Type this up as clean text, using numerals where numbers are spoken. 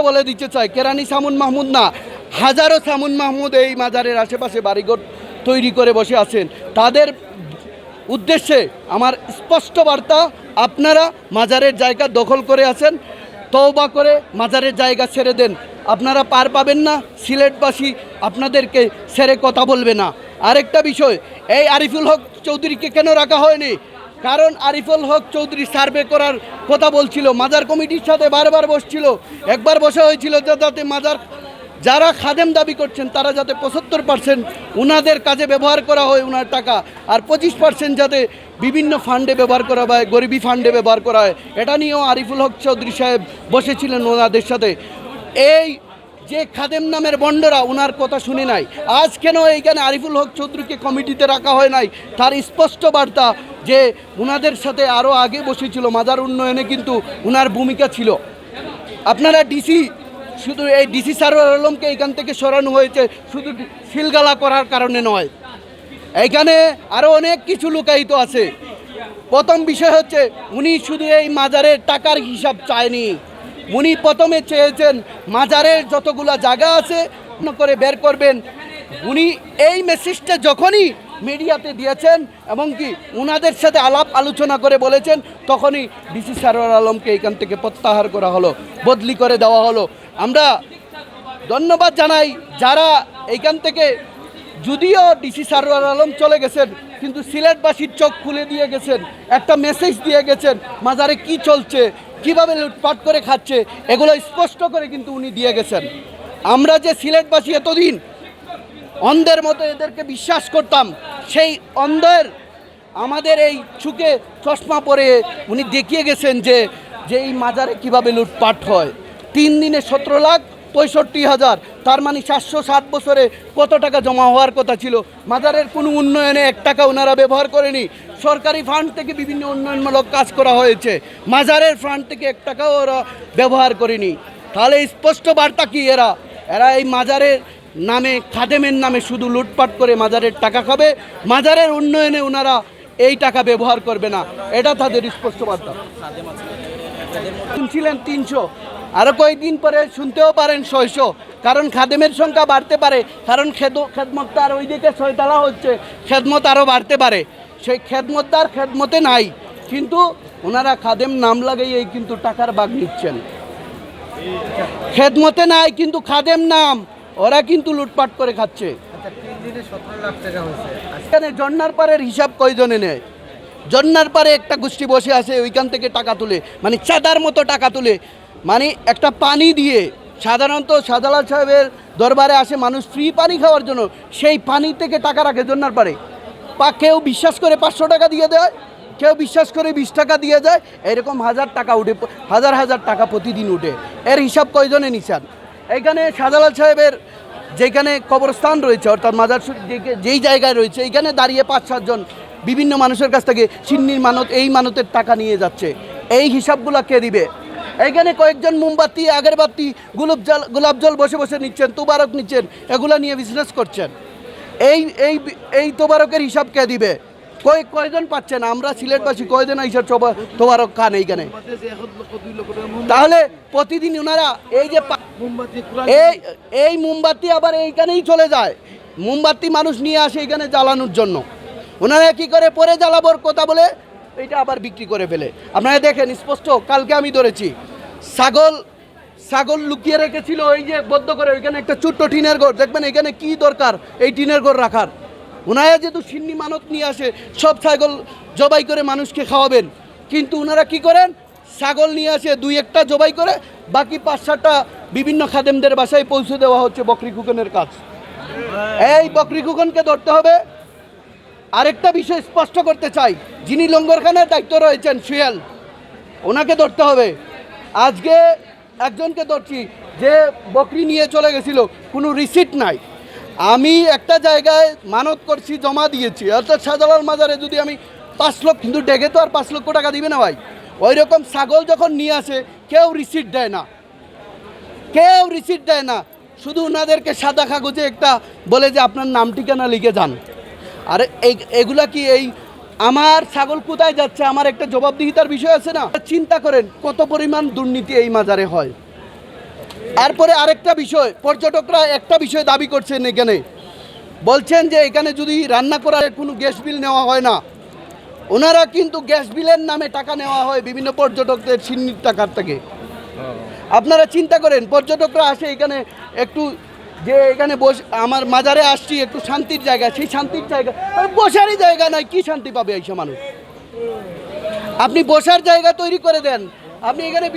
বলে দিতে চাই, কেরানি সামুন মাহমুদ না, হাজারো সামুন মাহমুদ এই মাজারের আশেপাশে বাড়িঘর তৈরি করে বসে আছেন। তাদের উদ্দেশ্যে আমার স্পষ্ট বার্তা, আপনারা মাজারের জায়গা দখল করে আছেন, তওবা করে মাজারের জায়গা ছেড়ে দেন। আপনারা পার পাবেন না, সিলেটবাসী আপনাদেরকে ছেড়ে কথা বলবে না। আরেকটা বিষয়, এই আরিফুল হক চৌধুরীকে কেন রাখা হয়নি? কারণ আরিফুল হক চৌধুরী সার্ভে করার কথা বলছিল, মাজার কমিটির সাথে বারবার বসছিল। একবার বসা হয়েছিল যাতে মাজার যারা খাদেম দাবি করছেন তারা যাতে 75% ওনাদের কাজে ব্যবহার করা হয় ওনার টাকা, আর 25% যাতে বিভিন্ন ফান্ডে ব্যবহার করা হয়, গরিবী ফান্ডে ব্যবহার করা হয়। এটা নিয়েও আরিফুল হক চৌধুরী সাহেব বসেছিলেন ওনাদের সাথে। এই যে খাদেম নামের বন্ডরা ওনার কথা শুনে নাই। আজ কেন এইখানে আরিফুল হক চৌধুরীকে কমিটিতে রাখা হয় নাই, তার স্পষ্ট বার্তা যে ওনাদের সাথে আরও আগে বসেছিল, মাজার উন্নয়নে কিন্তু ওনার ভূমিকা ছিল। আপনারা ডিসি, শুধু এই ডিসি সারোয়ার আলমকে এখান থেকে সরানো হয়েছে শুধু সিলগালা করার কারণে নয়, এইখানে আরও অনেক কিছু লুকায়িত আছে। প্রথম বিষয় হচ্ছে, উনি শুধু এই মাজারের টাকার হিসাব চায়নি, উনি প্রথমে চেয়েছেন মাজারের যতগুলো জায়গা আছে করে বের করবেন। উনি এই মেসেজটা যখনই মিডিয়াতে দিয়েছেন এবং কি ওনাদের সাথে আলাপ আলোচনা করে বলেছেন, তখনই ডিসি সারোয়ার আলমকে এখান থেকে প্রত্যাহার করা হলো, বদলি করে দেওয়া হলো। আমরা ধন্যবাদ জানাই যারা এইখান থেকে, যদিও ডিসি সারোয়ার আলম চলে গেছেন কিন্তু সিলেটবাসীর চোখ খুলে দিয়ে গেছেন, একটা মেসেজ দিয়ে গেছেন মাজারে কি চলছে, কিভাবে লুটপাট করে খাচ্ছে, এগুলো স্পষ্ট করে কিন্তু উনি দিয়ে গেছেন। আমরা যে সিলেটবাসী এতদিন অন্ধের মতো এদেরকে বিশ্বাস করতাম, সেই অন্ধের আমাদের এই চোখে চশমা পরে উনি দেখিয়ে গেছেন যে এই মাজারে কিভাবে লুটপাট হয়। 3 দিনে 17,65,000, তার মানে 760 বছরে কত টাকা জমা হওয়ার কথা ছিল। মাজারের কোনো উন্নয়নে 1 টাকা ওনারা ব্যবহার করেনি। সরকারি ফান্ড থেকে বিভিন্ন উন্নয়নমূলক কাজ করা হয়েছে, মাজারের ফান্ড থেকে 1 টাকাও ওরা ব্যবহার করেনি। তাহলে স্পষ্ট বার্তা কি, এরা এই মাজারের নামে, খাদেমের নামে শুধু লুটপাট করে মাজারের টাকা খাবে, মাজারের উন্নয়নে ওনারা এই টাকা ব্যবহার করবে না, এটা তাদের স্পষ্ট বার্তা। শুনছিলেন 300, আরও কয়েকদিন পরে শুনতেও পারেন 600, কারণ খাদেমের সংখ্যা বাড়তে পারে, কারণ খেদমতটা আর ওইদিকে 6 তলা হচ্ছে, খেদমত আরও বাড়তে পারে। সেই খেদমতটা আর খেদমতে নাই, কিন্তু ওনারা খাদেম নাম লাগাইয়েই কিন্তু টাকার ভাগ নিচ্ছেন। খেদমতে নাই কিন্তু খাদেম নাম, ওরা কিন্তু লুটপাট করে খাচ্ছে। 3 দিনে 17 লাখ টাকা হয়েছে। এখানে জন্নার পাড়ের হিসাব কয়জনে নেয়? জন্নার পাড়ে একটা গোষ্ঠী বসে আছে, ওইখান থেকে টাকা তুলে, মানে চাঁদার মতো টাকা তুলে, মানে একটা পানি দিয়ে, সাধারণত শাহজালাল সাহেবের দরবারে আসে মানুষ ফ্রি পানি খাওয়ার জন্য, সেই পানি থেকে টাকা রাখে জন্নার পাড়ে। কেউ বিশ্বাস করে 500 টাকা দিয়ে দেয়, কেউ বিশ্বাস করে 20 টাকা দিয়ে যায়, এরকম 1000 টাকা উঠে, হাজার টাকা প্রতিদিন উঠে। এর হিসাব কয়জনে নিছেন? এইখানে শাহজালাল সাহেবের যেখানে কবরস্থান রয়েছে, অর্থাৎ মাজার যেই জায়গায় রয়েছে, এইখানে দাঁড়িয়ে 5-7 জন বিভিন্ন মানুষের কাছ থেকে সিন্নির মানত, এই মানতের টাকা নিয়ে যাচ্ছে। এই হিসাবগুলো কে দিবে? এইখানে কয়েকজন মোমবাতি, আগরবাতি, গোলাপ জল বসে বসে নিচ্ছেন, তোবারক নিচ্ছেন, এগুলো নিয়ে বিজনেস করছেন। এই তোবারকের হিসাব কে দিবে? কয়জন পাচ্ছেন? আমরা সিলেটবাসী কয়জন হিসাব তোবারক খান এইখানে? তাহলে প্রতিদিন ওনারা এই যে এই মোমবাতি আবার এইখানেই চলে যায়, মোমবাতি মানুষ নিয়ে আসে এইখানে জ্বালানোর জন্য। ওনারা কি করে, পরে জ্বালাবোর কথা বলে এইটা আবার বিক্রি করে ফেলে। আপনারা দেখেন স্পষ্ট, কালকে আমি ধরেছি ছাগল লুকিয়ে রেখেছিল ওই যে বদ্ধ করে, ওইখানে একটা ছোট্ট টিনের ঘর, দেখবেন এখানে কি দরকার এই টিনের ঘর রাখার? ওনারা যেহেতু সিন্নি মানত নিয়ে আসে, সব ছাগল জবাই করে মানুষকে খাওয়াবেন, কিন্তু ওনারা কি করেন, ছাগল নিয়ে আসে 2-1টা জবাই করে, বাকি 5-7টা বিভিন্ন খাদেমদের বাসায় পৌঁছে দেওয়া হচ্ছে বকরি কুকনের কাজ। এই বকরি কুকনকে ধরতে হবে। আরেকটা বিষয় স্পষ্ট করতে চাই, যিনি লঙ্গরখানার দায়িত্ব রয়েছেন সুহেল, ওনাকে ধরতে হবে। আজকে একজনকে ধরছি যে বকরি নিয়ে চলে গেছিল, কোনো রিসিট নাই। আমি একটা জায়গায় মানত করছি, জমা দিয়েছি, অর্থাৎ শাহজালাল মাজারে যদি আমি 5 লক্ষ, কিন্তু ডেকে তো আর 5 লক্ষ টাকা দিবে না ভাই। ওই রকম ছাগল যখন নিয়ে আসে কেউ রিসিট দেয় না, শুধু ওনাদেরকে সাদা কাগজে একটা বলে যে আপনার নাম ঠিকানা লিখে যান। আর এগুলা কি, এই আমার ছাগল কোথায় যাচ্ছে, আমার একটা জবাবদিহিতার বিষয় আছে না? চিন্তা করেন কত পরিমাণ দুর্নীতি এই মাজারে হয়। তারপরে আরেকটা বিষয়, পর্যটকরা একটা বিষয় দাবি করছেন এখানে, বলছেন যে এখানে যদি রান্না করার কোনো গ্যাস বিল নেওয়া হয় না। ওনারা কিন্তু গ্যাস বিলের নামে টাকা নেওয়া হয় বিভিন্ন পর্যটকদের সিন্নির টাকার থেকে। আপনারা চিন্তা করেন, পর্যটকরা আসে এখানে একটু, যে এখানে আমার মাজারে আসছি একটু শান্তির জায়গা, সেই শান্তির জায়গা বসারই জায়গা নাই, কি শান্তি পাবে এইসব মানুষ? আপনি বসার জায়গা তৈরি করে দেন, আপনি এখানে